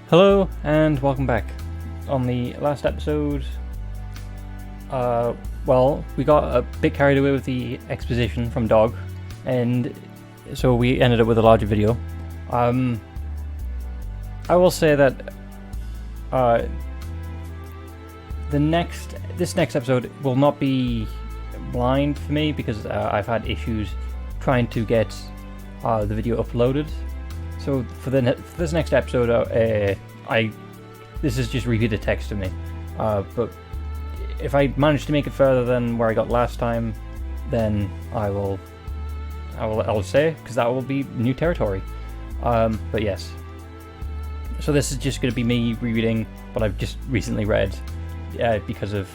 Hello and welcome back. On the last episode, we got a bit carried away with the exposition from Dog, and so we ended up with a larger video. I will say that this next episode will not be blind for me because I've had issues trying to get the video uploaded. So for this next episode, this is just repeated text to me. But if I manage to make it further than where I got last time, then I'll say, because that will be new territory. But yes. So this is just going to be me rereading what I've just recently read, because of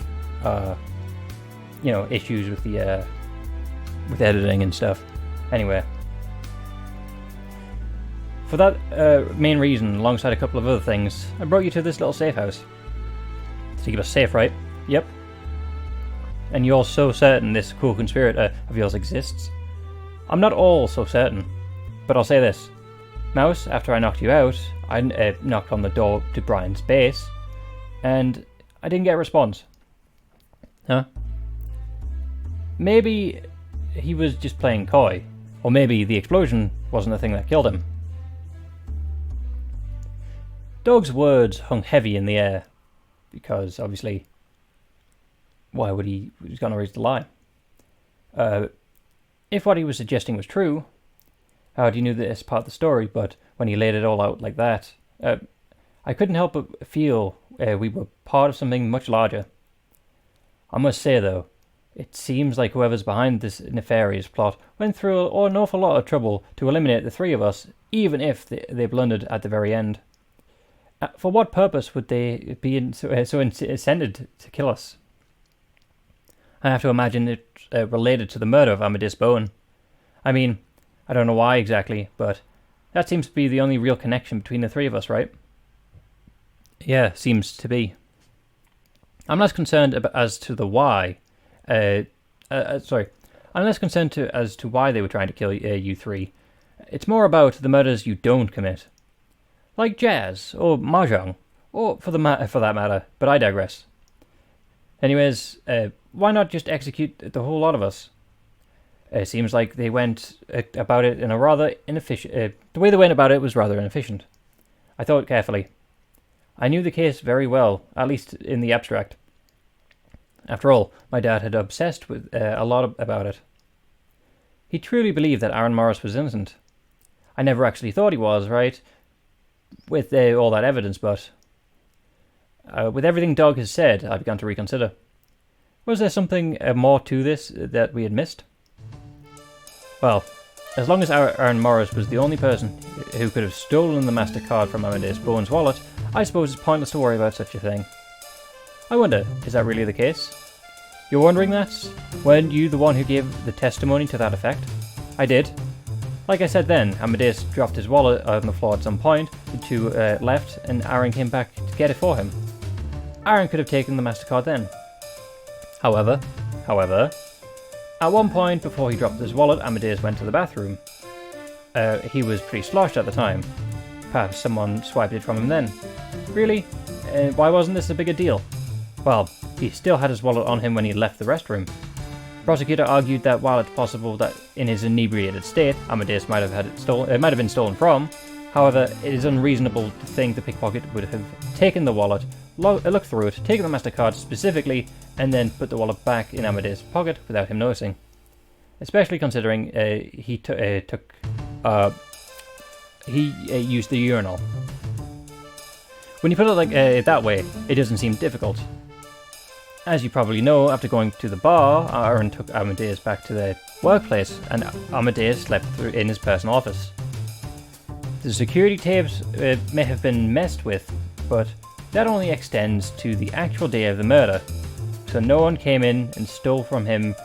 issues with the with editing and stuff. Anyway. For that main reason, alongside a couple of other things, I brought you to this little safe house. To keep us safe, right? Yep. And you're so certain this cool conspirator of yours exists? I'm not all so certain, but I'll say this. Mouse, after I knocked you out, I knocked on the door to Brian's base, and I didn't get a response. Huh? Maybe he was just playing coy, or maybe the explosion wasn't the thing that killed him. Dog's words hung heavy in the air, because obviously, why would he was going to raise the lie? If what he was suggesting was true, I already knew this part of the story, but when he laid it all out like that, I couldn't help but feel we were part of something much larger. I must say though, it seems like whoever's behind this nefarious plot went through an awful lot of trouble to eliminate the three of us, even if they blundered at the very end. For what purpose would they be so incented to kill us? I have to imagine it related to the murder of Amadeus Bowen. I mean, I don't know why exactly, but that seems to be the only real connection between the three of us, right? Yeah, seems to be. I'm less concerned as to the why. I'm less concerned as to why they were trying to kill you three. It's more about the murders you don't commit. Like jazz, or mahjong, or for that matter, but I digress. Anyways, why not just execute the whole lot of us? It seems like they went about it in a rather inefficient... the way they went about it was rather inefficient. I thought carefully. I knew the case very well, at least in the abstract. After all, my dad had obsessed with a lot about it. He truly believed that Aaron Morris was innocent. I never actually thought he was, right? With all that evidence, but with everything Dog has said, I began to reconsider. Was there something more to this that we had missed? Well, as long as Aaron Morris was the only person who could have stolen the MasterCard from Amadeus Bowen's wallet, I suppose it's pointless to worry about such a thing. I wonder, is that really the case? You're wondering that? Weren't you the one who gave the testimony to that effect? I did. Like I said then, Amadeus dropped his wallet on the floor at some point, the two left, and Aaron came back to get it for him. Aaron could have taken the MasterCard then. However, at one point before he dropped his wallet, Amadeus went to the bathroom. He was pretty sloshed at the time. Perhaps someone swiped it from him then. Really? Why wasn't this a bigger deal? Well, he still had his wallet on him when he left the restroom. The prosecutor argued that while it's possible that in his inebriated state, Amadeus might have been stolen from, however, it is unreasonable to think the pickpocket would have taken the wallet, looked through it, taken the MasterCard specifically, and then put the wallet back in Amadeus' pocket without him noticing. Especially considering he used the urinal. When you put it like that way, it doesn't seem difficult. As you probably know, after going to the bar, Aaron took Amadeus back to their workplace, and Amadeus slept in his personal office. The security tapes may have been messed with, but that only extends to the actual day of the murder, so no one came in and stole from him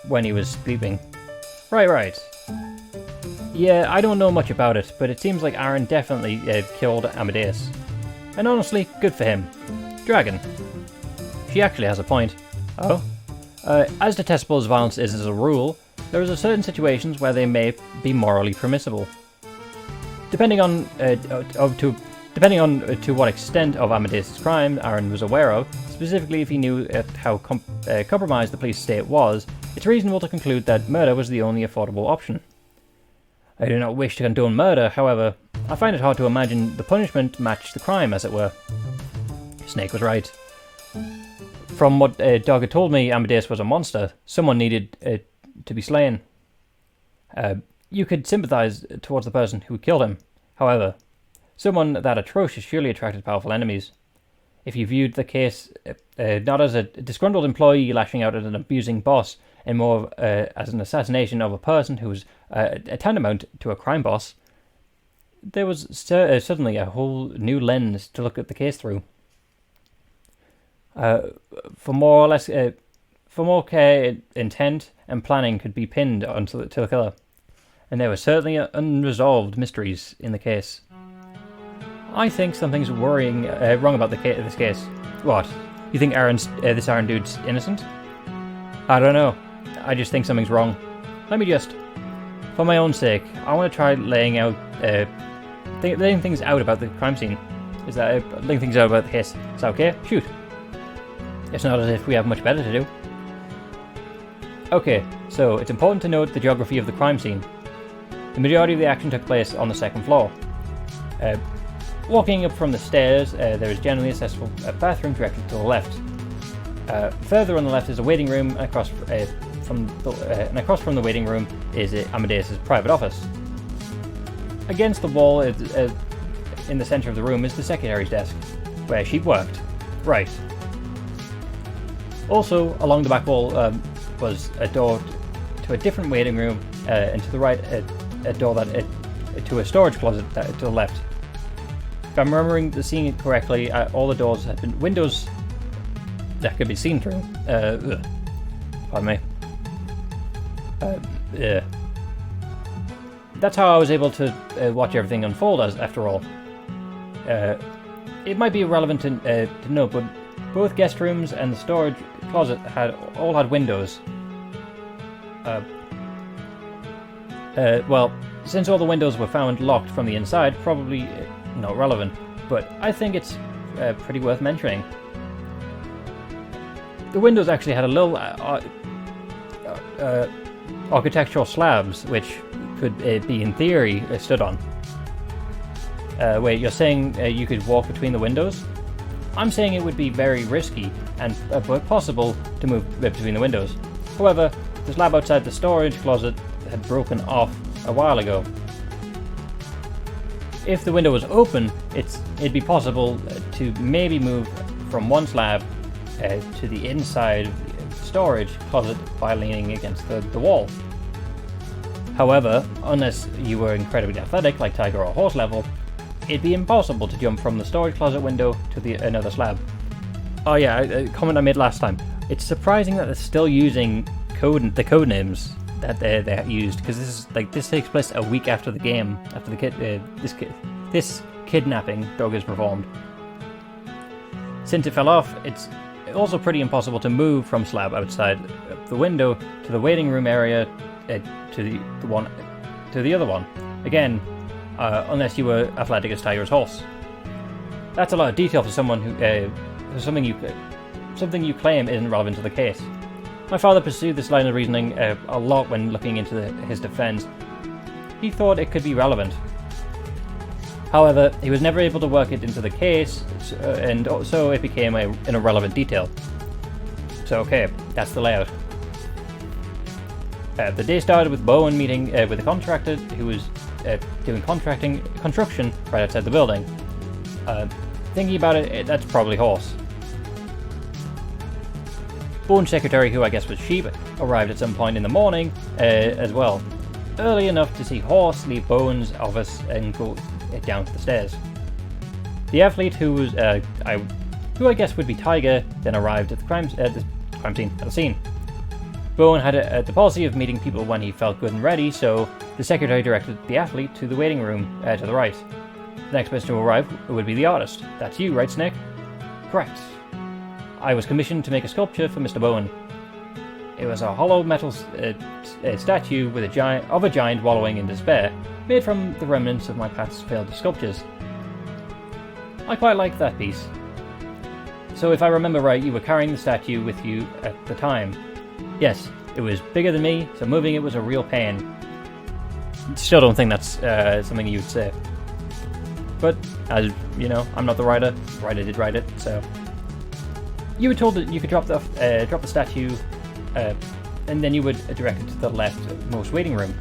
when he was sleeping. Right. Yeah, I don't know much about it, but it seems like Aaron definitely killed Amadeus. And honestly, good for him. Dragon. She actually has a point. Oh? As detestable as violence is as a rule, there are certain situations where they may be morally permissible. Depending Depending on to what extent of Amadeus' crime Aaron was aware of, specifically if he knew how compromised the police state was, it's reasonable to conclude that murder was the only affordable option. I do not wish to condone murder, however, I find it hard to imagine the punishment matched the crime, as it were. Snake was right. From what Dog had told me, Amadeus was a monster. Someone needed to be slain. You could sympathize towards the person who killed him. However, someone that atrocious surely attracted powerful enemies. If you viewed the case not as a disgruntled employee lashing out at an abusing boss, and more as an assassination of a person who was a tantamount to a crime boss, there was suddenly a whole new lens to look at the case through. For more care, intent, and planning could be pinned onto the killer, and there were certainly unresolved mysteries in the case. I think something's wrong about this case. What? You think this Aaron dude's innocent? I don't know. I just think something's wrong. Let me just, for my own sake, I want to try laying things out about the crime scene. Laying things out about the case? Is that okay? Shoot. It's not as if we have much better to do. Okay, so it's important to note the geography of the crime scene. The majority of the action took place on the second floor. Walking up from the stairs, there is generally accessible a bathroom directly to the left. Further on the left is a waiting room, and across from the waiting room is Amadeus' private office. Against the wall, in the center of the room, is the secretary's desk, where she worked. Right. Also, along the back wall was a door to a different waiting room, and to the right, a door to a storage closet to the left. If I'm remembering seeing it correctly, all the doors had been windows that could be seen through. Pardon me. Yeah. That's how I was able to watch everything unfold, after all. It might be relevant to note, but both guest rooms and the storage closet all had windows. Well, since all the windows were found locked from the inside, probably not relevant, but I think it's pretty worth mentioning. The windows actually had a little architectural slabs, which could be, in theory, stood on. Wait, you're saying you could walk between the windows? I'm saying it would be very risky and possible to move between the windows. However, the slab outside the storage closet had broken off a while ago. If the window was open, it'd be possible to maybe move from one slab to the inside of the storage closet by leaning against the wall. However, unless you were incredibly athletic, like Tiger or Horse level, it'd be impossible to jump from the storage closet window to another slab. Oh yeah, a comment I made last time. It's surprising that they're still using the code names that they used, because this takes place a week after the game, after this kidnapping Doug is performed. Since it fell off, it's also pretty impossible to move from slab outside the window to the waiting room area to the other one. Again, unless you were athletic as Tiger's Horse. That's a lot of detail for someone something you claim isn't relevant to the case. My father pursued this line of reasoning a lot when looking into his defense. He thought it could be relevant. However, he was never able to work it into the case, and so it became an irrelevant detail. So okay, that's the layout. The day started with Bowen meeting with a contractor who was doing construction right outside the building. Thinking about it, that's probably Horse. Bowen's secretary, who I guess was Sheep, arrived at some point in the morning as well, early enough to see Horse leave Bowen's office and go down the stairs. The athlete, who I guess would be Tiger, then arrived at the crime scene, at the scene. Bowen had the policy of meeting people when he felt good and ready, so the secretary directed the athlete to the waiting room to the right. The next person to arrive would be the artist. That's you, right, Snake? Correct. I was commissioned to make a sculpture for Mr. Bowen. It was a hollow metal statue with a giant wallowing in despair, made from the remnants of my past failed sculptures. I quite like that piece. So if I remember right, you were carrying the statue with you at the time. Yes, it was bigger than me, so moving it was a real pain. Still don't think that's something you would say. But, as you know, I'm not the writer. The writer did write it, so... You were told that you could drop the statue, and then you would direct it to the leftmost waiting room.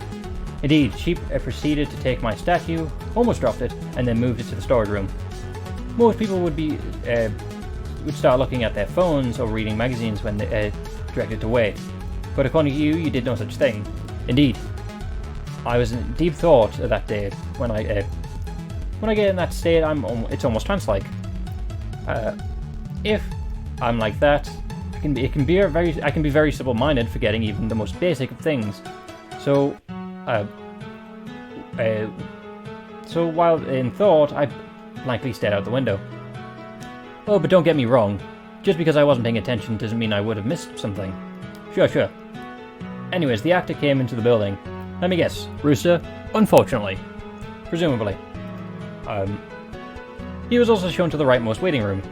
Indeed, she proceeded to take my statue, almost dropped it, and then moved it to the storage room. Most people would start looking at their phones or reading magazines when they directed to wait. But according to you, you did no such thing. Indeed, I was in deep thought that day. When I get in that state, it's almost trance-like. If I'm like that, I can be very simple-minded, forgetting even the most basic of things. So while in thought, I blankly stared out the window. Oh, but don't get me wrong. Just because I wasn't paying attention doesn't mean I would have missed something. Sure. Anyways, the actor came into the building. Let me guess, Rooster? Unfortunately. Presumably. He was also shown to the rightmost waiting room.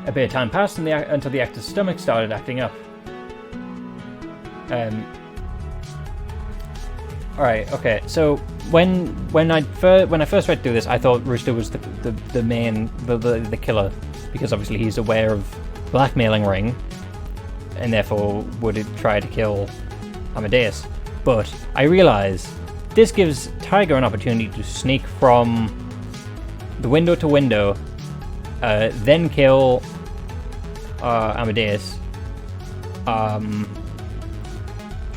A bit of time passed until the actor's stomach started acting up. Alright, okay, so when I first read through this, I thought Rooster was the main, the killer, because obviously he's aware of blackmailing Ring, and therefore would try to kill Amadeus. But I realise this gives Tiger an opportunity to sneak from the window to window, then kill Amadeus.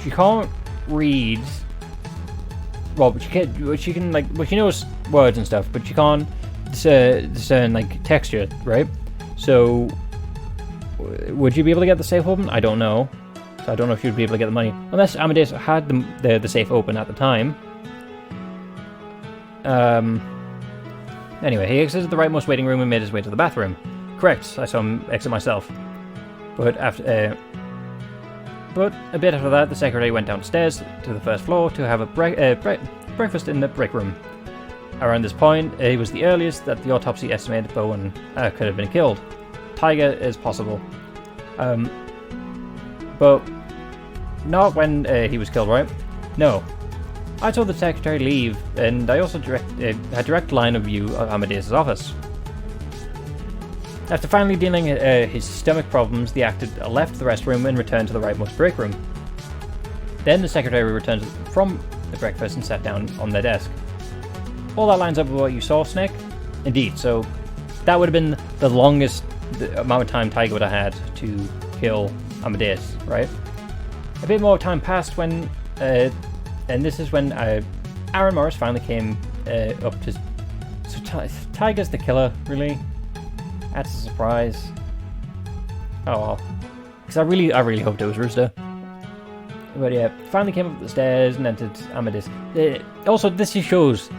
She can't read. Well, but she can like, well, she knows words and stuff, but she can't discern like texture, right? So, would you be able to get the safe open? I don't know. So I don't know if you'd be able to get the money unless Amadeus had the safe open at the time. Anyway, he exited the rightmost waiting room and made his way to the bathroom. Correct. I saw him exit myself. But a bit after that, the secretary went downstairs to the first floor to have a breakfast in the break room. Around this point, it was the earliest that the autopsy estimated Bowen could have been killed. Tiger is possible. But not when he was killed, right? No. I told the secretary to leave, and I also had direct line of view of Amadeus' office. After finally dealing his stomach problems, the actor left the restroom and returned to the rightmost break room. Then the secretary returned from the breakfast and sat down on their desk. All that lines up with what you saw, Snake? Indeed, so that would have been the longest amount of time Tiger would have had to kill Amadeus, right? A bit more time passed when, and this is when Aaron Morris finally came up to... So Tiger's the killer, really? That's a surprise. Oh well. Because I really hoped it was Rooster. But yeah, finally came up the stairs and entered Amadeus. Also, this just shows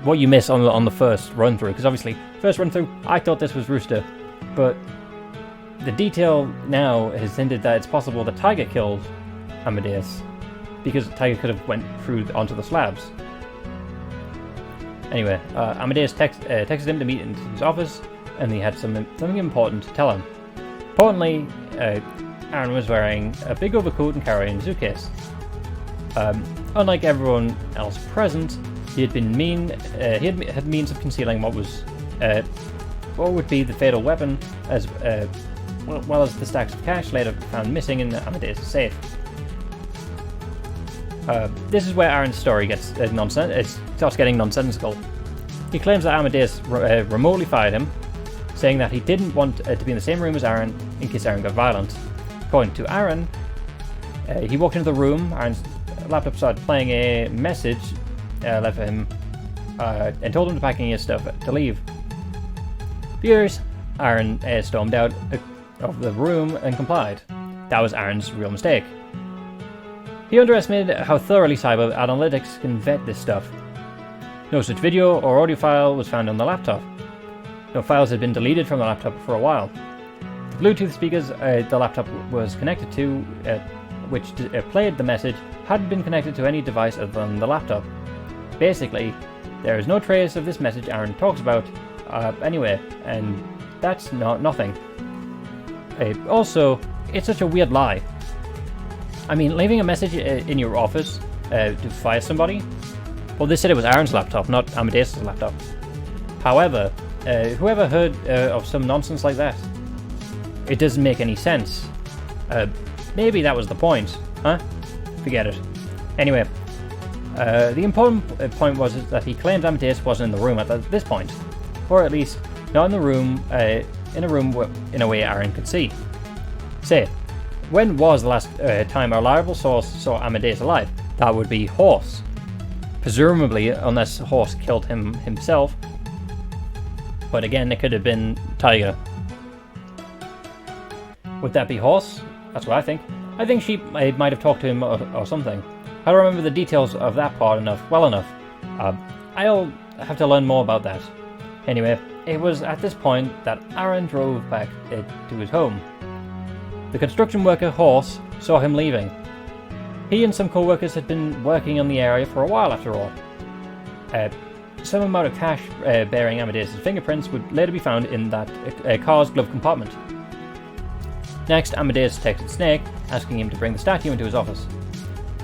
what you miss on the first run through. Because obviously, first run through, I thought this was Rooster. But the detail now has hinted that it's possible that Tiger killed Amadeus. Because Tiger could have went through onto the slabs. Anyway, Amadeus texted him to meet in his office. And he had something important to tell him. Importantly, Aaron was wearing a big overcoat and carrying a suitcase. Unlike everyone else present, he had means of concealing what would be the fatal weapon, as well as the stacks of cash later found missing in Amadeus' safe. This is where Aaron's story gets it starts getting nonsensical. He claims that Amadeus remotely fired him, saying that he didn't want to be in the same room as Aaron in case Aaron got violent. According to Aaron, he walked into the room, Aaron's laptop started playing a message left for him, and told him to packing his stuff to leave. Furious, Aaron stormed out of the room and complied. That was Aaron's real mistake. He underestimated how thoroughly cyber analytics can vet this stuff. No such video or audio file was found on the laptop. No files had been deleted from the laptop for a while. The Bluetooth speakers the laptop was connected to, which played the message, hadn't been connected to any device other than the laptop. Basically, There is no trace of this message Aaron talks about anyway, and that's nothing. Also, it's such a weird lie. I mean, leaving a message in your office to fire somebody? Well, they said it was Aaron's laptop, not Amadeus' laptop. However, whoever heard of some nonsense like that? It doesn't make any sense. Maybe that was the point, huh? Forget it. Anyway, the important point was that he claimed Amadeus wasn't in the room at this point, or at least not in the room, in a room in a way Aaron could see. Say, when was the last time a reliable source saw Amadeus alive? That would be Horse. Presumably, unless Horse killed him himself. But again, it could have been Tiger. Would that be Horse? That's what I think. I think she might have talked to him or something. I don't remember the details of that part well enough. I'll have to learn more about that. Anyway, it was at this point that Aaron drove back to his home. The construction worker Horse saw him leaving. He and some co-workers had been working on the area for a while after all. Some amount of cash bearing Amadeus' fingerprints would later be found in that car's glove compartment. Next, Amadeus texted Snake, asking him to bring the statue into his office.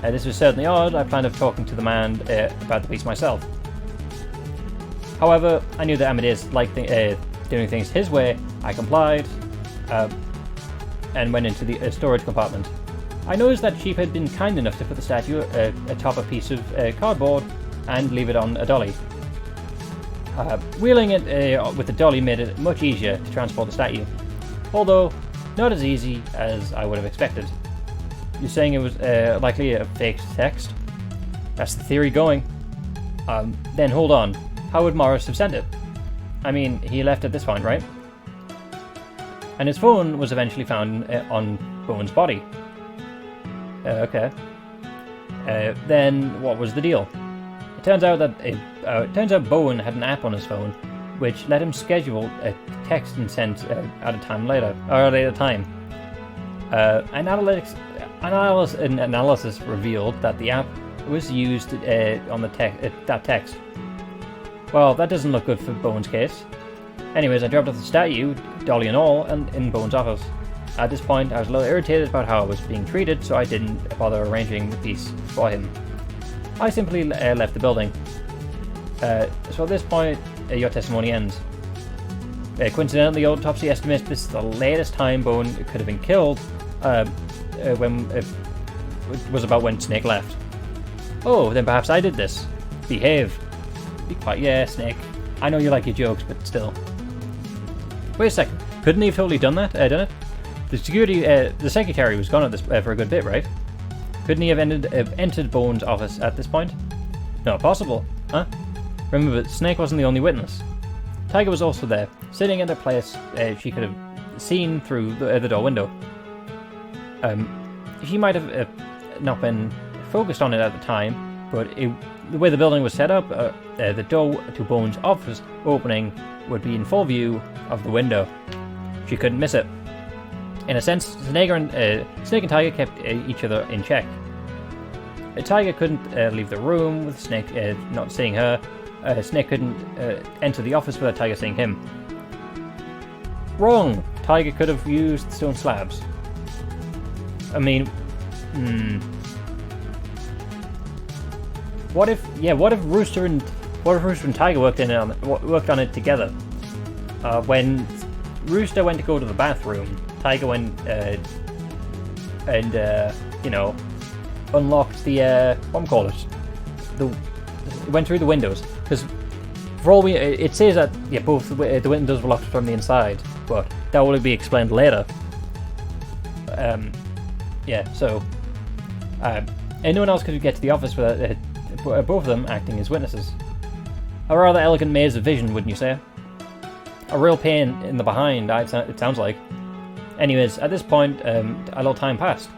This was certainly odd. I planned on talking to the man about the piece myself. However, I knew that Amadeus liked doing things his way. I complied, and went into the storage compartment. I noticed that Sheep had been kind enough to put the statue atop a piece of cardboard and leave it on a dolly. Wheeling it with the dolly made it much easier to transport the statue, although not as easy as I would have expected. You're saying it was likely a fake text? That's the theory going. Then hold on, how would Morris have sent it? I mean, he left at this point, right? And his phone was eventually found on Bowen's body. Okay. Then what was the deal? It turns out that Bowen had an app on his phone, which let him schedule a text and send at a time later, or at a time. Analysis revealed that the app was used on that text. Well, that doesn't look good for Bowen's case. Anyways, I dropped off the statue, dolly and all, in Bowen's office. At this point, I was a little irritated about how I was being treated, so I didn't bother arranging the piece for him. I simply left the building. So at this point, your testimony ends. Coincidentally, autopsy estimates this is the latest time Bowen could have been killed, when it was about when Snake left. Oh, then perhaps I did this. Behave. Be quiet. Yeah, Snake. I know you like your jokes, but still. Wait a second. Couldn't he have totally done it? The secretary was gone at this for a good bit, right? Couldn't he have entered Bowen's office at this point? Not possible, huh? Remember, Snake wasn't the only witness. Tiger was also there, sitting at a place she could have seen through the door window. She might have not been focused on it at the time, but the way the building was set up, the door to Bowen's office opening would be in full view of the window. She couldn't miss it. In a sense, Snake and Tiger kept each other in check. Tiger couldn't leave the room with Snake not seeing her. Snake couldn't enter the office without Tiger seeing him. Wrong! Tiger could have used stone slabs. I mean, what if Rooster and Tiger worked on it together? When Rooster went to go to the bathroom, Tiger went unlocked the went through the windows, because for all it says that both the windows were locked from the inside, but that will be explained later. So and no one else could get to the office without both of them acting as witnesses. A rather elegant maze of vision, wouldn't you say? A real pain in the behind, it sounds like. Anyways, at this point, a little time passed.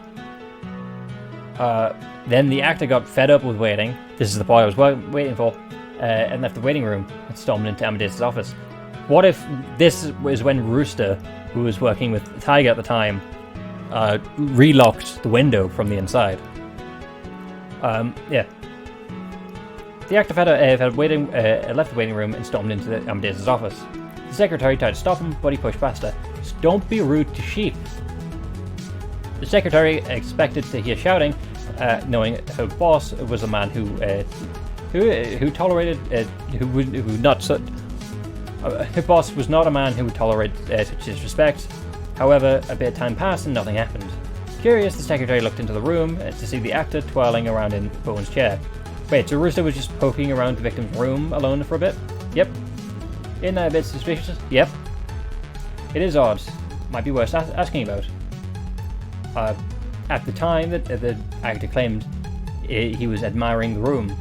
Then the actor got fed up with waiting. This is the part I was waiting for, and left the waiting room and stormed into Amadeus' office. What if this was when Rooster, who was working with Tiger at the time, relocked the window from the inside? The actor had left the waiting room and stormed into Amadeus' office. The secretary tried to stop him, but he pushed past her. "Don't be rude to sheep." The secretary expected to hear shouting, knowing her boss was a man who tolerated her boss was not a man who would tolerate such disrespect. However, a bit of time passed and nothing happened. Curious, the secretary looked into the room to see the actor twirling around in Bowen's chair. Wait, so Rooster was just poking around the victim's room alone for a bit? Yep. Isn't that a bit suspicious? Yep. It is odd. Might be worth asking about. At the time that the actor claimed he was admiring the room.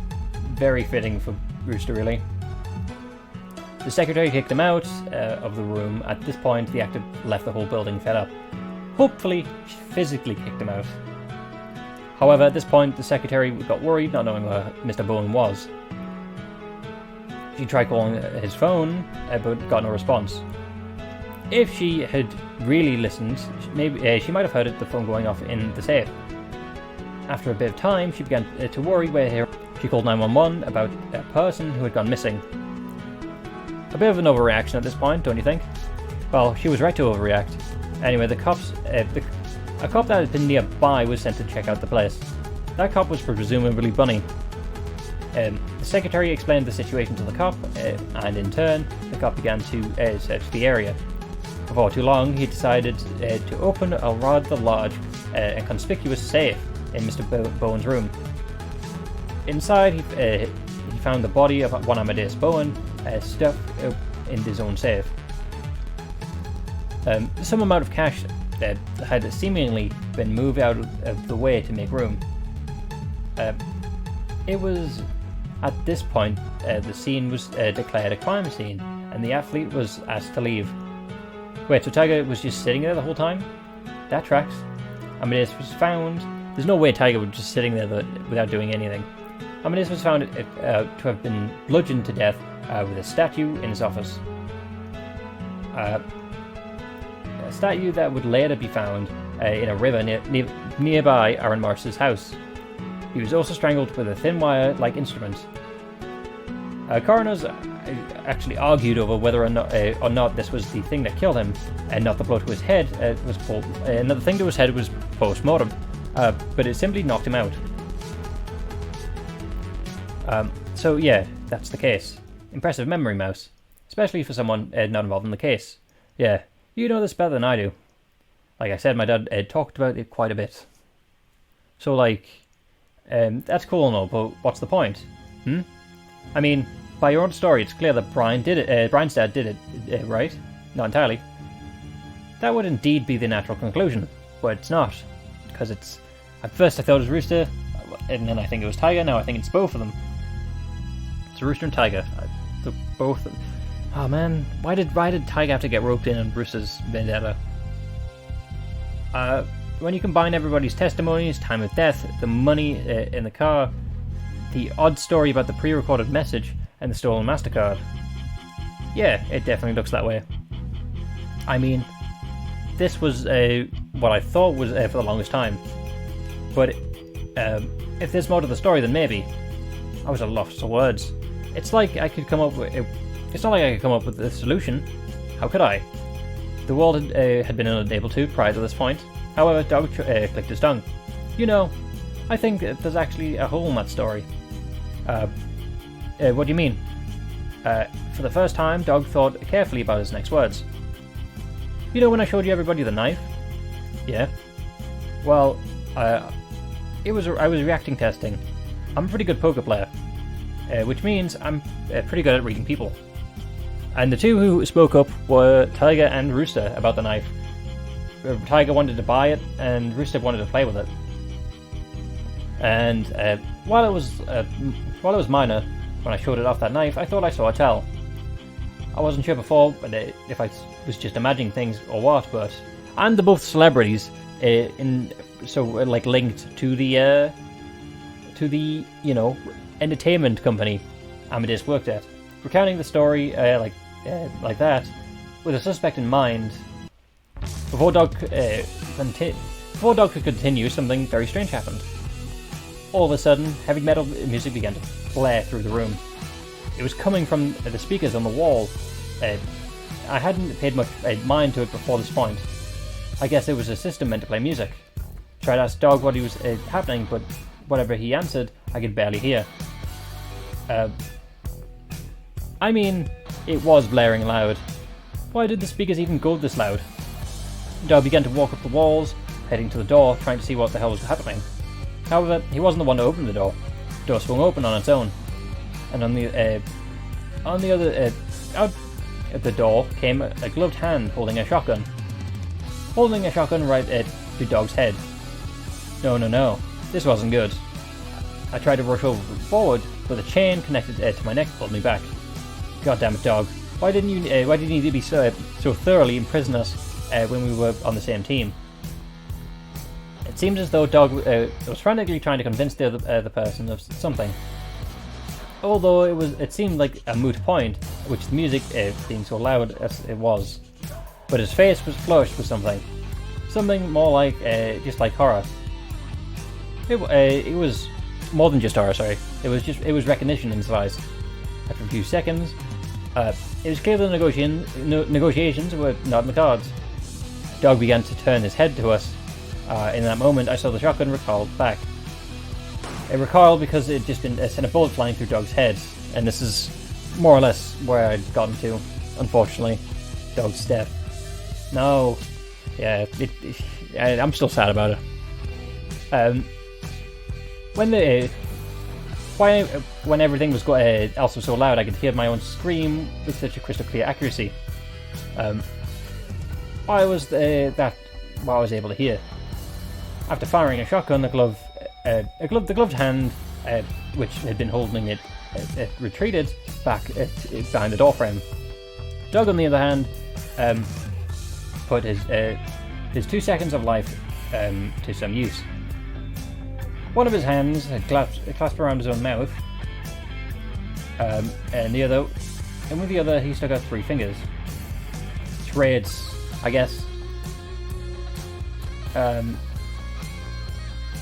Very fitting for Rooster, really. The secretary kicked him out of the room. At this point, the actor left the whole building fed up. Hopefully, she physically kicked him out. However, at this point, the secretary got worried, not knowing where Mr. Bowen was. She tried calling his phone, but got no response. If she had really listened, maybe she might have heard the phone going off in the safe. After a bit of time, she began to worry where she called 911 about a person who had gone missing. A bit of an overreaction at this point, don't you think? Well, she was right to overreact. Anyway, a cop that had been nearby was sent to check out the place. That cop was presumably Bunny. The secretary explained the situation to the cop, and in turn, the cop began to search the area. Before too long, he decided to open a rather large and conspicuous safe in Mr. Bowen's room. Inside, he found the body of one Amadeus Bowen stuffed in his own safe. Some amount of cash had seemingly been moved out of the way to make room. It was at this point the scene was declared a crime scene, and the athlete was asked to leave. Wait, so Tiger was just sitting there the whole time? That tracks. Amadeus was found. There's no way Tiger was just sitting there without doing anything. Amadeus was found to have been bludgeoned to death with a statue in his office. A statue that would later be found in a river nearby Aaron Morris's house. He was also strangled with a thin wire-like instrument. Coroners actually argued over whether or not this was the thing that killed him, and not the blow to his head. Another thing to his head was post-mortem, but it simply knocked him out. So yeah, that's the case. Impressive memory, Mouse. Especially for someone not involved in the case. Yeah, you know this better than I do. Like I said, my dad talked about it quite a bit. So that's cool and all, but what's the point? I mean, by your own story, it's clear that Brian's dad did it, right? Not entirely. That would indeed be the natural conclusion, but it's not. Because at first I thought it was Rooster, and then I think it was Tiger, now I think it's both of them. It's Rooster and Tiger. Both of them. Oh man, why did Tiger have to get roped in on Rooster's vendetta? When you combine everybody's testimonies, time of death, the money in the car, the odd story about the pre-recorded message, and the stolen MasterCard. Yeah, it definitely looks that way. I mean, this was what I thought was for the longest time. But if there's more to the story, then maybe. I was at a loss for words. It's not like I could come up with a solution. How could I? The world had been unable to prior to this point. However, Dog clicked his tongue. You know, I think there's actually a hole in that story. What do you mean? For the first time, Dog thought carefully about his next words. You know when I showed you everybody the knife? Yeah. Well, I was reacting testing. I'm a pretty good poker player, which means I'm pretty good at reading people. And the two who spoke up were Tiger and Rooster about the knife. Tiger wanted to buy it, and Rooster wanted to play with it. And while it was minor, when I showed it off that knife, I thought I saw a tell. I wasn't sure before if I was just imagining things or what, but and they're both celebrities, linked to the entertainment company Amadeus worked at. Recounting the story like that, with a suspect in mind, before Dog could continue, something very strange happened. All of a sudden, heavy metal music began to blare through the room. It was coming from the speakers on the wall. I hadn't paid much mind to it before this point. I guess it was a system meant to play music. Tried to ask Dog what was happening, but whatever he answered, I could barely hear. I mean, it was blaring loud. Why did the speakers even go this loud? Dog began to walk up the walls, heading to the door, trying to see what the hell was happening. However, he wasn't the one to open the door. The door swung open on its own, and on the other out at the door came a gloved hand holding a shotgun. Holding a shotgun right to Dog's head. No, this wasn't good. I tried to rush over forward, but the chain connected to my neck pulled me back. God damn it, Dog! Why didn't you be so thoroughly imprison us when we were on the same team? It seemed as though Dog was frantically trying to convince the other person of something. Although it seemed like a moot point, which the music being so loud as it was. But his face was flushed with something more like just like horror. It was more than just horror. Sorry, it was recognition in his eyes. After a few seconds, it was clear the negotiations were not in the cards. Dog began to turn his head to us. In that moment, I saw the shotgun recoil back. It recoiled because it just sent a bullet flying through Dog's head, and this is more or less where I'd gotten to, unfortunately. Dog's death. No. Yeah, I'm still sad about it. When everything was also so loud, I could hear my own scream with such a crystal clear accuracy. Why was that what I was able to hear? After firing a shotgun, the gloved hand, which had been holding it, retreated back behind the doorframe. Doug, on the other hand, put his 2 seconds of life to some use. One of his hands had clasped around his own mouth, and with the other he stuck out 3 fingers. Trades, I guess.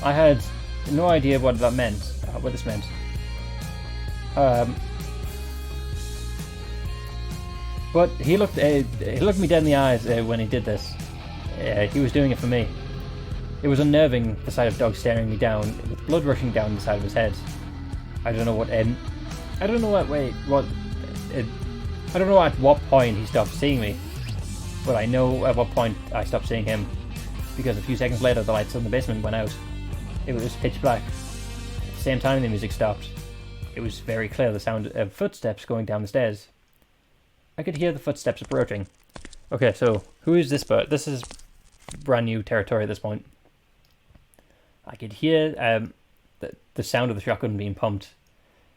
I had no idea what that meant, what this meant. But he looked me dead in the eyes when he did this. He was doing it for me. It was unnerving, the sight of Dog staring me down, with blood rushing down the side of his head. I don't know at what point he stopped seeing me, but I know at what point I stopped seeing him, because a few seconds later the lights in the basement went out. It was pitch black. At the same time the music stopped. It was very clear the sound of footsteps going down the stairs. I could hear the footsteps approaching. Okay, so who is this bird? This is brand new territory at this point. I could hear the sound of the shotgun being pumped.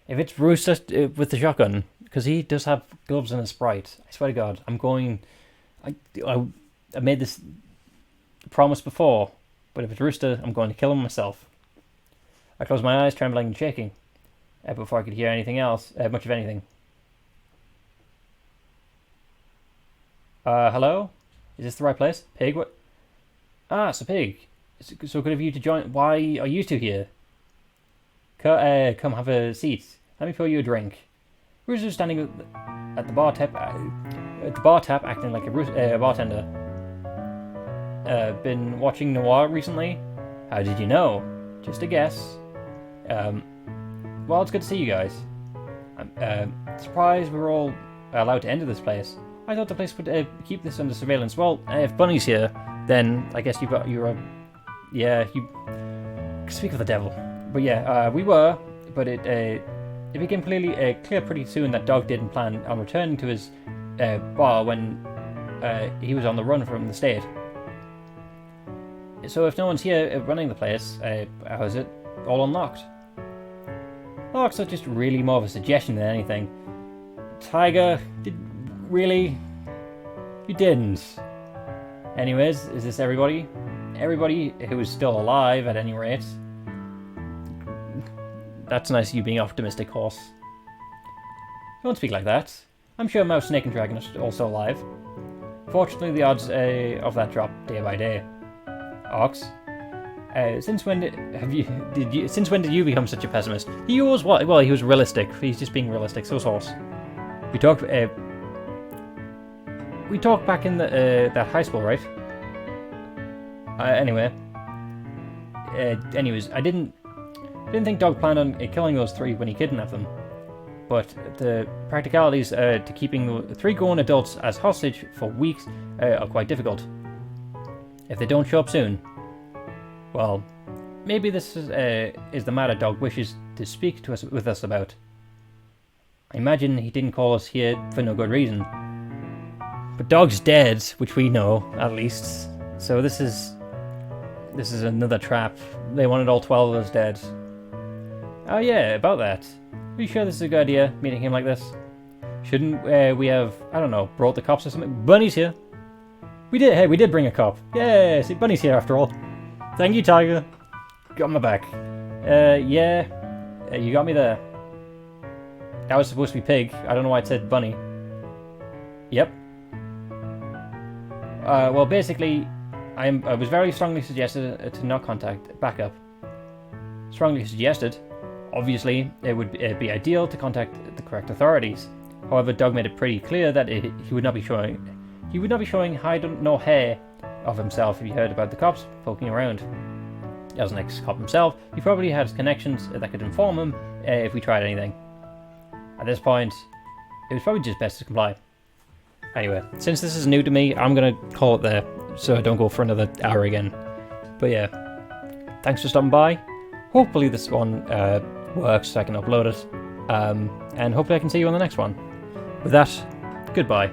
If it's Rooster with the shotgun, because he does have gloves and a Sprite, I swear to God, I made this promise before, but if it's Rooster, I'm going to kill him myself. I closed my eyes, trembling and shaking, before I could hear anything else, much of anything. Hello? Is this the right place? Pig, what? Ah, it's a pig. So good of you to join. Why are you two here? Come have a seat. Let me fill you a drink. Rooster's standing at the bar tap, acting like a bartender. Been watching Noir recently? How did you know? Just a guess. Well, it's good to see you guys. I'm surprised we're all allowed to enter this place. I thought the place would keep this under surveillance. Well, if Bunny's here, then I guess you speak of the devil. But yeah, we were, but it became clear pretty soon that Dog didn't plan on returning to his bar when he was on the run from the state. So if no one's here running the place, how is it all unlocked? Locks are just really more of a suggestion than anything. Tiger, really? You didn't. Anyways, is this everybody? Everybody who is still alive, at any rate. That's nice of you being optimistic, horse. Don't speak like that. I'm sure Mouse, Snake and Dragon are also alive. Fortunately, the odds of that drop day by day. Ox? Since when did you become such a pessimist? He was what? Well, he was realistic. He's just being realistic. So sauce. We talked back in that high school, right? Anyway. Anyways, I didn't think Dog planned on killing those 3 when he kidnapped them. But the practicalities to keeping the 3 grown adults as hostage for weeks are quite difficult. If they don't show up soon, well, maybe this is the matter Dog wishes to speak to us with us about. I imagine he didn't call us here for no good reason. But Dog's dead, which we know, at least. So this is another trap. They wanted all 12 of us dead. Oh yeah, about that. Are you sure this is a good idea, meeting him like this? Shouldn't we have, I don't know, brought the cops or something? Bunny's here. We did bring a cop. Yeah, see, Bunny's here after all. Thank you, Tiger. Got my back. Yeah. You got me there. That was supposed to be Pig. I don't know why it said Bunny. Yep. Well, basically, I was very strongly suggested to not contact backup. Strongly suggested. Obviously, it would be ideal to contact the correct authorities. However, Doug made it pretty clear that he would not be showing hide no hair of himself if he heard about the cops poking around. As an ex-cop himself, he probably had connections that could inform him if we tried anything. At this point, it was probably just best to comply. Anyway, since this is new to me, I'm gonna call it there, so I don't go for another hour again. But yeah, thanks for stopping by. Hopefully this one works so I can upload it, and hopefully I can see you on the next one. With that, goodbye.